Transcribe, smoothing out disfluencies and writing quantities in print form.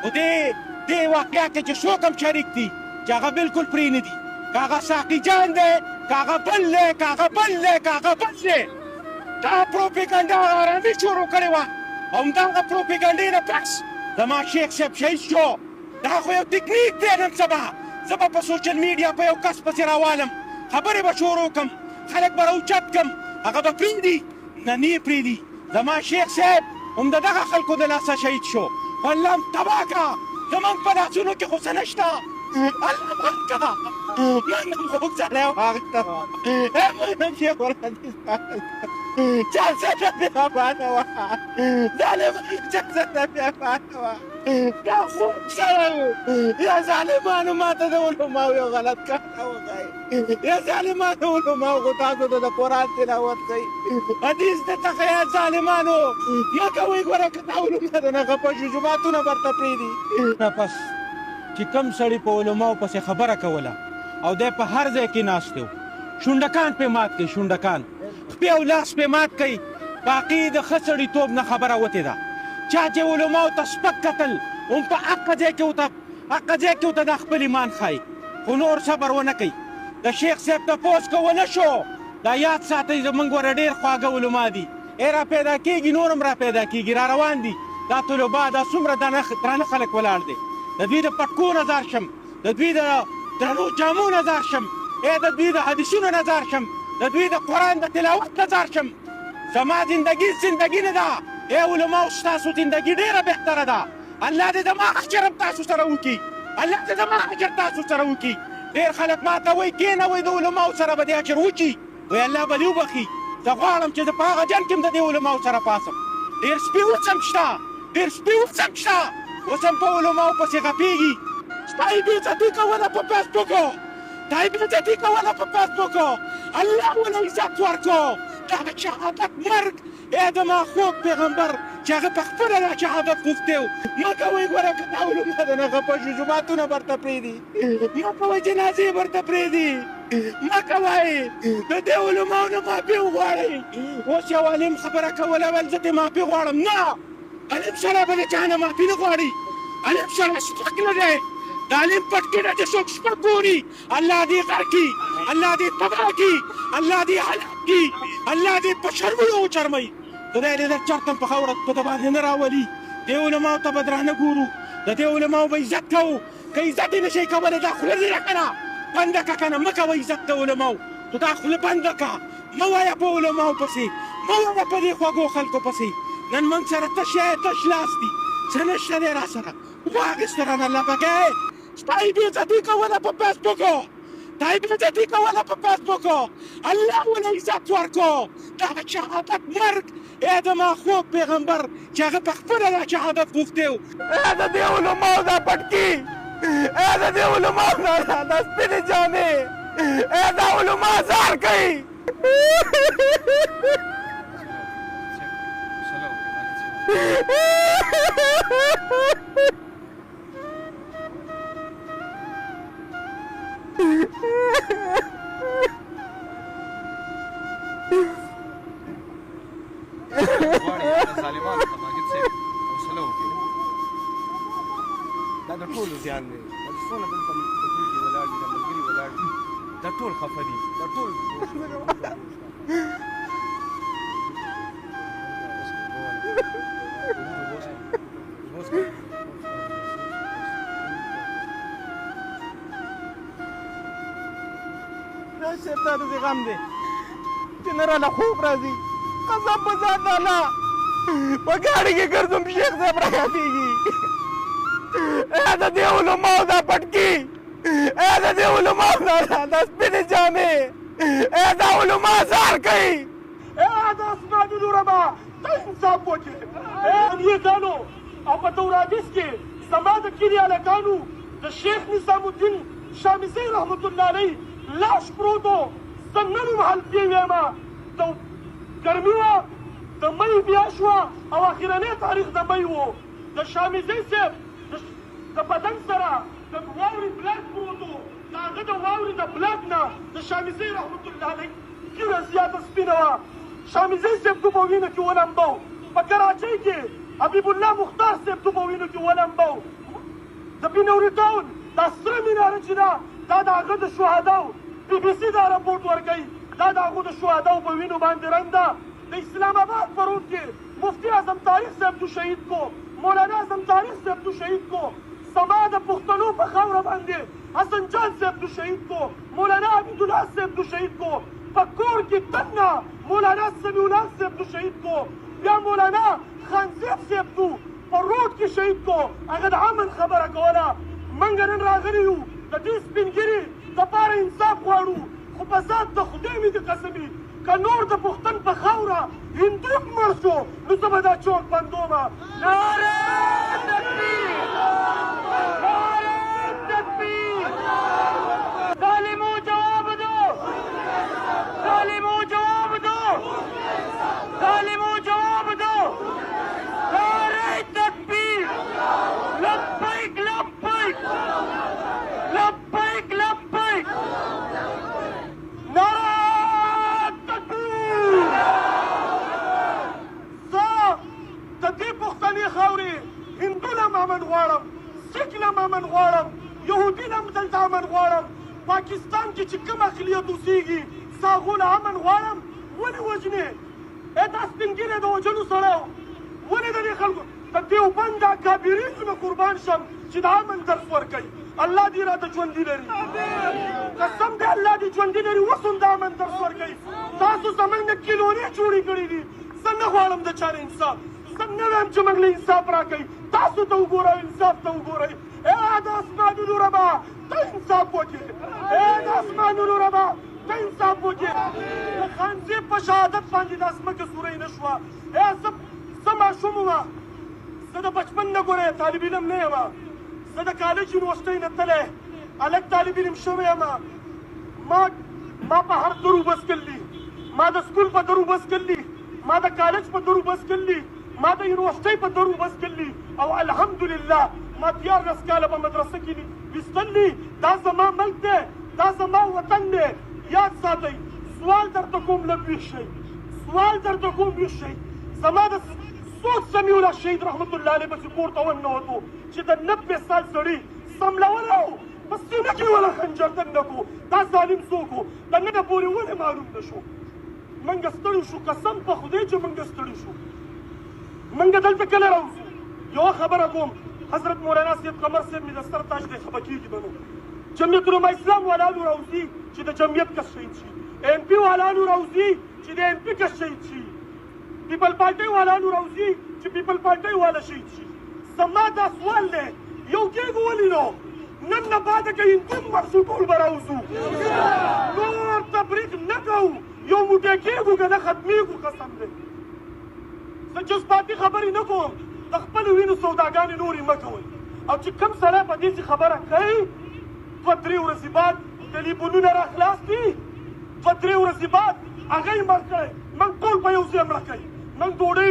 خو دې واقعه کې چې څوک هم شریک دي چې هغه بالکل پرې نه دي، که هغه ساقي جان دی، که هغه بل دی، که هغه بل دی، که هغه بل دی. دا پروپیګنډا آرامي شروع کړې وه او همدغه پروپیګنډې نه پس زما شیخ صاحب شهید شو. دا خو یو تکنیک دی. نن سبا زه به په سوشل میډیا په یو کس پسې راوالم، خبرې به شروع کړم، خلک به راوچت کړم، هغه به پرېږدي؟ نه نه یې پرېږدي. زما شیخ صاحب هم د دغه خلکو د لاسه شهید شو. الله هم تباه کړه. زموږ په لاسونو کې خو څه نشته. الله مات کړه. من هم خوږ سړی واخیسته وه. من هم شیخ الحدیث واخیسته. چا سره مې افغانه وه. ظالمان چا سره مې افغانه وه. دا خوږ سړی و. یا ظالمانو ما ته د علماو یو غلط کار وښایي. یا ظالمانو علماو خو تاسو ته د قرآن تلاوت کوي، حدیث درته ښایي. یا ظالمانو مه کوئ. ګوره که دا علما درنه خفه شو، جوماتونه برته پرېږدي. نه پس چې کوم سړي په علماو پسې خبره کوله او دی په هر ځای کې ناست و، شونډکان پرې مات کوي، شونډکان خپې او لاس پرې مات کوي. باقي د ښه سړیتوب نه خبره وتې ده. چا چې علماو ته سپک کتل هم په حقه ځای کې ورته دا خپل ایمان ښایي، خو نور صبر ونه کوي. د شیخ صاحب تپوس که ونه شو، دا یاد ساتئ زموږ ور ډېر خواږه علما دي. را پیدا کېږي، نور هم را پیدا کېږي، را روان دي. دا طلبا دا څومره درانه خلک ولاړ دي. د دوی د پټکو نظر شم، د دوی د درنو جامو نظر شم، د دوی د حدیثونو نظر شم، د دوی د قرآن د تلاوت نظر شم. زما زندګي نه ده. علماو ستاسو زندګي ډېره بهتره ده. الله دې زما اجر هم تاسو سره وکړي. الله دې زما اجر تاسو سره وکړي. ډېر خلک ما ته وایي کېنه، د علماو سره به دې اجر وکړي. وایي الله به دې وبخي. زه غواړم چې زه په هغه جنګ کې هم د دې علماو سره پاسم. ډېر سپي اوس هم شته، اوس هم په علماو پسې غپېږي. ستا یې بېعزتي کوله په فیسبوکو، الله وله عزت ورکړو. دغه شهادت مرګ زما خوږ پیغمبر چې هغه په خپله دا شهادت غوښتی و. مه کوئ. ګوره که دا علما درنه خفه شو، جوماتونه برته پرېږدي. مه کوئ، جنازې برته پرېږدي. مه کوئ. د دې علماو نه معافي وغواړئ. اوس یو عالم خبره کوله ویل زه دې معافي غواړم. نه، عالم سره به د چا نه معافي نه غواړي. عالم سره سپک نه دی. د عالم پټکي نه چې څوک سپک ګوري، الله دې غر کړي، الله دې تباه کړي، الله دې هلاک کړي، الله دې په شرمونو وچرموي. خدای دې در چرته په خاوره په ده باندې نه راولي. دې علماو ته به درانه ګورو، د دې علماو به عزت کوو. که عزت یې نه شئ کولی، دا خوله دې نه که نه بنده که که نه. مه کوه عزت د علماو. تو دا خوله بنده که، مه وایه په علماو پسې، مه وایه په دې خوږو خلکو پسې. نن موږ سره تش لاس دي، څه نشته دی را سره. واخېسته رانه لږه ستا یې بېعزتي کوله په فیسبوکو، الله وله عزت ورکړو. دغه شهادت مرګ زما خوږ پیغمبر چې هغه په خپله دا شهادت غوښتی و. د دې علماو دا پټکي، د دې علماو دا سپینې جامې، دا علما ځار کوي. دا د ټولو زیان دی. څونه دلته ملګري ولاړ دي، دا ټول خفه دي، دا ټول دا شیطان دې غم دی چې نه راله خوب راځي. قسم په ذات الله په ګاډي کې ګرځم، شیخ صاحب رايادېږي. د دې علماو دا پټکي، د دې علماو دا سپینې جامې، دا علما ځار کوي. هذا اسماعيل العلماء ته انصاف وکړي. انګریزانو او په تورادیس کې زما د کلي هلکانو د شیخ نظام الدین شامزی رحمت الله علیه لاش پروت و. زه نن هم هلته ویم. د ګرمي وه، د مۍ بیا شوه او اخرنی تاریخ د مۍ و. د شامزی صاحب د بدن سره د واورې بلاک پروت و. د هغه د واورې د بلاک نه د شامزی رحمت الله علیه ږیره زیاته سپینه وه. شامزی صاحب تو په وینو کې ولمبه و. په کراچۍ کې حبیب الله مختار صاحب تو په وینو کې ولمبه و. د بینوري ټاون دا سره میناره چې ده دا د هغه د شهداو BBC دا راپورټ ورکوي دا د هغو د شهداو په وینو باندې رنګ ده د اسلام آباد په روډ کې مفتی اعظم طارق صاحب تو شهید کو مولانا اعظم طارق صاحب تو شهید کو سما د پښتنو په خاوره باندې حسن جان صاحب تو شهید کو مولانا عبدالله صاحب تو شهید کو په کور کې تنه مولانا سمیع الله صاحب تو شهید کو بیا مولانا خانزیب صاحب تو په روډ کې شهید کو هغه د امن خبره کوله موږ نن راغلي یو د دې سپین ږیري دپاره انصاف غواړو خو په ذات د خدای مې د قسمي که نور د پښتن په خاوره هندو مړ شو نو زه به دا چوک بندومه نعره تکبیر نعره تکبیر ظالمو جواب دو ظالمو جواب دو ظالمو جواب دو نعره تکبیر لبیک لبیک لبیک لبیک نعره هندو لم امن غواړم سیک لم امن غواړم یهودي لم دلته امن غواړم پاکستان کې چې کوم اقلیت اوسېږي ستا هغو له امن غواړم ولې وژنې دا سپین ږیری د وژلو سړی و ولې د دې خلکو د دیوبند دا کابرینو نه قربان شم چې د امن درس ورکوي الله دې راته ژوندي لري قسم دی الله دې ژوندي لري اوس هم د امن درس ورکوي تاسو زموږ نه کیلورې جوړې کړي دي زه نه غواړم د چا نه انصاف زه نه وایم چې موږ له انصاف راکوي تاسو ته وګورئ انصاف ته وګورئ د اسمانونو ربه ته انصاف وکړې د اسمانونو ربه ته انصاف وکړې د خانزیب په شهادت باندې دا ځمکه سوری نه شوه زه ماشوم ومه زه د بچپن نه ګورې طالب علم نه یم زه د کالج یونیورسټۍ نه تللی هلک طالب علم شوی یم ما په هر درو بس کړلي ما د سکول په درو بس کړلي ما د کالج په درو بس کړلي ما د یونیورسټۍ په درو بس کړلي او الحمدلله ما 14 کاله په مدرسه کې ویستلي دا زما ملک دی دا زما وطن دی یاد ساتئ سوال درته کوم لږ ویښ شئ سوال درته کوم ویښ شئ زما د څوک سمیع الله شهید رحمت الله علیه پسې کور ته وننوتو چې د 90 سال سړي سملولی او په سینه کې وله خنجر دننه کړو دا ظالم څوک و د ننه پورې ولې معلوم نه شو موږ ستړي شو قسم په خدای چې موږ ستړي شو موږ دلته کله راوځو یوه خبره کوم حضرت مولانا سید قمر صاحب مې د سر تاج دی خفه کېږي به نو جمعیت علما اسلام والانو راوځي چې د جمعیت کس شهید شي MP والانو راوځي چې د MP کس شهید شي پیپل پارټۍ والانو راوځي چې پیپل پارټۍ والا شهید شي زما دا سوال دی یو کېږو ولې نو نن نه بعده که هندو مړ شو ټول به راوځو نور تبریک نه کوو یو موټی کېږو که نه ختمېږو قسم دی زه جذباتي خبرې نه کوم د خپلو وینو سوداګانې نورې مه کوئ او چې کوم سړی په دې خبره کوي 2-3 ورځې بعد ټلیفونونه را خلاص دي 2-3 ورځې بعد هغه یې مړ کړی موږ ټول په یو ځای مړه کوي موږ ډوډۍ